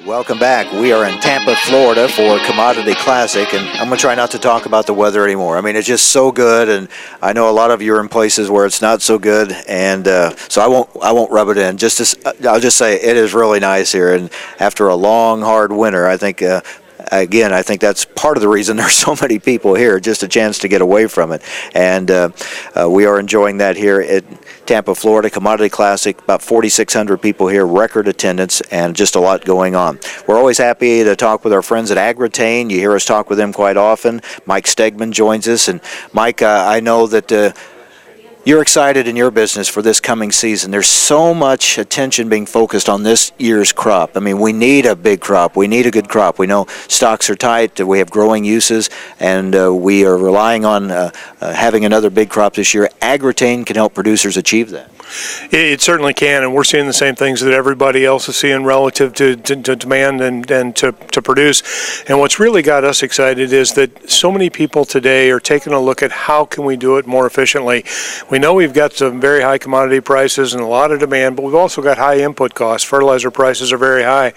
Welcome back. We are in Tampa, Florida for Commodity Classic, and I'm going to try not to talk about the weather anymore. I mean, it's just so good, and I know a lot of you are in places where it's not so good, and so I won't rub it in. I'll just say it is really nice here, and after a long, hard winter, I think again, I think that's part of the reason there's so many people here, just a chance to get away from it. And we are enjoying that here at Tampa, Florida, Commodity Classic. About 4,600 people here, record attendance, and just a lot going on. We're always happy to talk with our friends at AGROTAIN. You hear us talk with them quite often. Mike Stegmann joins us. And Mike, I know that you're excited in your business for this coming season. There's so much attention being focused on this year's crop. I mean, we need a big crop. We need a good crop. We know stocks are tight. We have growing uses, and we are relying on having another big crop this year. AGROTAIN can help producers achieve that. It certainly can, and we're seeing the same things that everybody else is seeing relative to demand and to produce. And what's really got us excited is that so many people today are taking a look at how can we do it more efficiently. We know we've got some very high commodity prices and a lot of demand, but we've also got high input costs. Fertilizer prices are very high.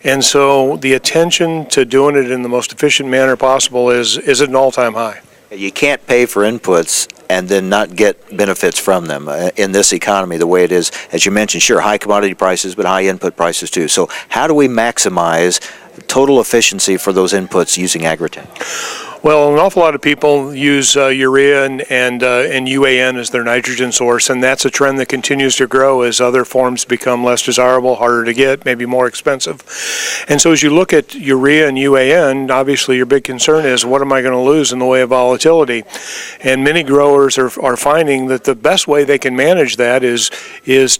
And so the attention to doing it in the most efficient manner possible is at an all-time high. You can't pay for inputs and then not get benefits from them in this economy the way it is. As you mentioned, sure, high commodity prices, but high input prices too. So how do we maximize total efficiency for those inputs using AGROTAIN? Well, an awful lot of people use urea and UAN as their nitrogen source, and that's a trend that continues to grow as other forms become less desirable, harder to get, maybe more expensive. And so as you look at urea and UAN, obviously your big concern is what am I going to lose in the way of volatility? And many growers are finding that the best way they can manage that is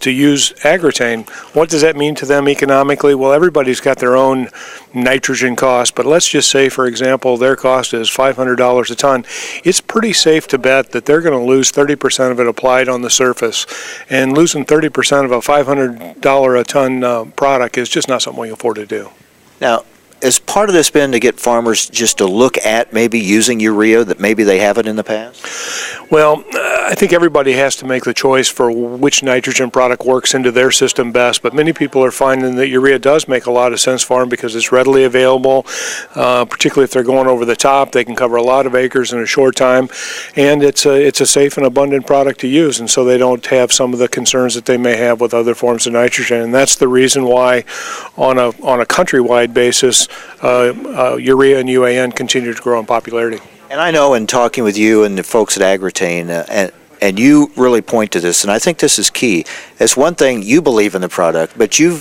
to use AGROTAIN. What does that mean to them economically? Well, everybody's got their own nitrogen cost, but let's just say, for example, their cost is $500 a ton. It's pretty safe to bet that they're going to lose 30% of it applied on the surface, and losing 30% of a $500 a ton product is just not something we can afford to do. Now, is part of this been to get farmers just to look at maybe using urea that maybe they haven't in the past? Well, I think everybody has to make the choice for which nitrogen product works into their system best, but many people are finding that urea does make a lot of sense for them because it's readily available, particularly if they're going over the top. They can cover a lot of acres in a short time, and it's a safe and abundant product to use, and so they don't have some of the concerns that they may have with other forms of nitrogen. And that's the reason why on a countrywide basis, urea and UAN continue to grow in popularity. And I know in talking with you and the folks at AGROTAIN, and you really point to this, and I think this is key. It's one thing you believe in the product, but you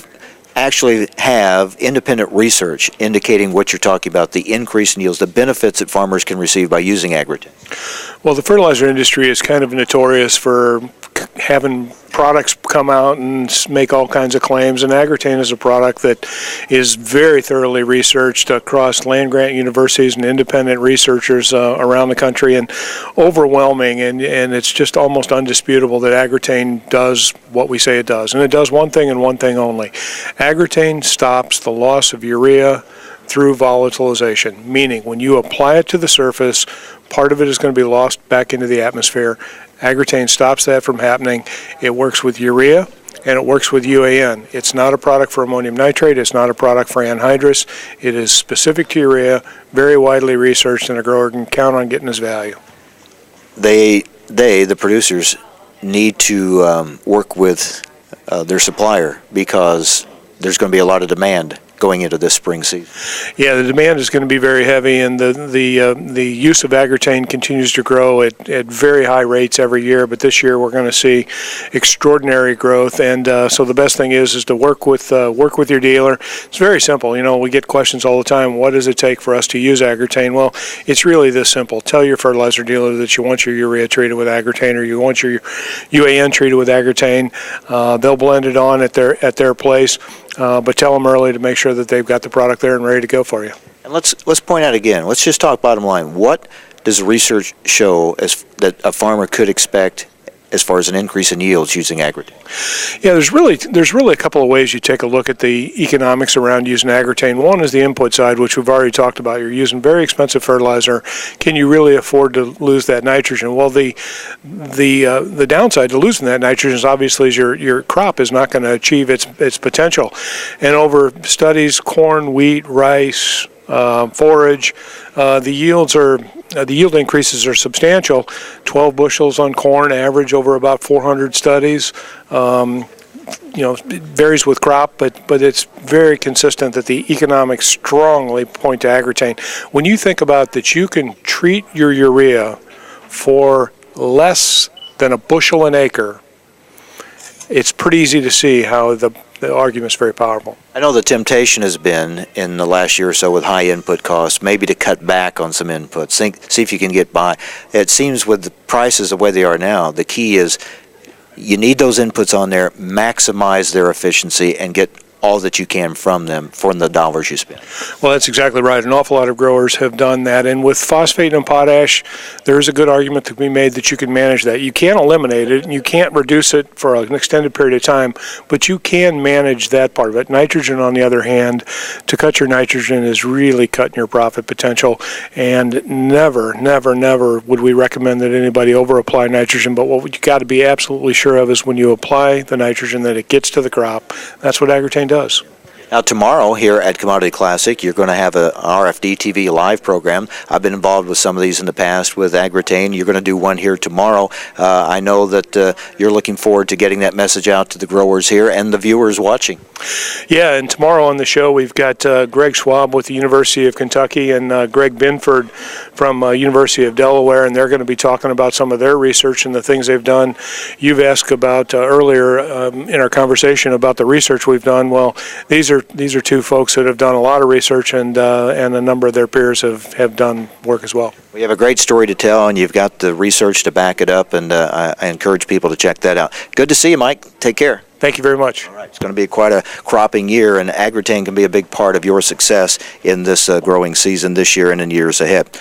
actually have independent research indicating what you're talking about, the increase in yields, the benefits that farmers can receive by using AGROTAIN. Well, the fertilizer industry is kind of notorious for having products come out and make all kinds of claims, and AGROTAIN is a product that is very thoroughly researched across land-grant universities and independent researchers around the country, and overwhelming, and it's just almost undisputable that AGROTAIN does what we say it does, and it does one thing and one thing only. AGROTAIN stops the loss of urea through volatilization, meaning when you apply it to the surface, part of it is going to be lost back into the atmosphere. AGROTAIN stops that from happening. It works with urea and it works with UAN. It's not a product for ammonium nitrate. It's not a product for anhydrous. It is specific to urea, very widely researched, and a grower can count on getting his value. The producers, need to work with their supplier because there's going to be a lot of demand going into this spring season. Yeah, the demand is going to be very heavy, and the use of AGROTAIN continues to grow at very high rates every year. But this year we're going to see extraordinary growth, and so the best thing is to work with your dealer. It's very simple. You know, we get questions all the time. What does it take for us to use AGROTAIN? Well, it's really this simple. Tell your fertilizer dealer that you want your urea treated with AGROTAIN, or you want your UAN treated with AGROTAIN. They'll blend it on at their place. But tell them early to make sure that they've got the product there and ready to go for you. And let's point out again, let's just talk bottom line. What does the research show that a farmer could expect as far as an increase in yields using AgriTalk? Yeah, there's really a couple of ways you take a look at the economics around using AgriTalk. One is the input side, which we've already talked about. You're using very expensive fertilizer. Can you really afford to lose that nitrogen? Well, the downside to losing that nitrogen is obviously your crop is not going to achieve its potential. And over studies, corn, wheat, rice, forage, the yield increases are substantial. 12 bushels on corn average over about 400 studies. It varies with crop, but it's very consistent that the economics strongly point to AgriTalk. When you think about that, you can treat your urea for less than a bushel an acre. It's pretty easy to see how the argument's very powerful. I know the temptation has been in the last year or so with high input costs, maybe to cut back on some inputs, see if you can get by. It seems with the prices the way they are now, the key is you need those inputs on there, maximize their efficiency, and get all that you can from them for the dollars you spend. Well, that's exactly right. An awful lot of growers have done that. And with phosphate and potash, there is a good argument to be made that you can manage that. You can't eliminate it, and you can't reduce it for an extended period of time, but you can manage that part of it. Nitrogen, on the other hand, to cut your nitrogen is really cutting your profit potential. And never, never, never would we recommend that anybody over-apply nitrogen. But what you got to be absolutely sure of is when you apply the nitrogen that it gets to the crop. That's what AgriTalk does. Now tomorrow here at Commodity Classic, you're going to have a RFD TV live program. I've been involved with some of these in the past with AgriTalk. You're going to do one here tomorrow. I know that you're looking forward to getting that message out to the growers here and the viewers watching. Yeah, and tomorrow on the show we've got Greg Schwab with the University of Kentucky and Greg Binford from University of Delaware, and they're going to be talking about some of their research and the things they've done. You've asked about earlier in our conversation about the research we've done. Well, these are two folks that have done a lot of research, and a number of their peers have done work as well. We have a great story to tell, and you've got the research to back it up, and I encourage people to check that out. Good to see you, Mike. Take care. Thank you very much. All right. It's going to be quite a cropping year, and AgriTalk can be a big part of your success in this growing season this year and in years ahead.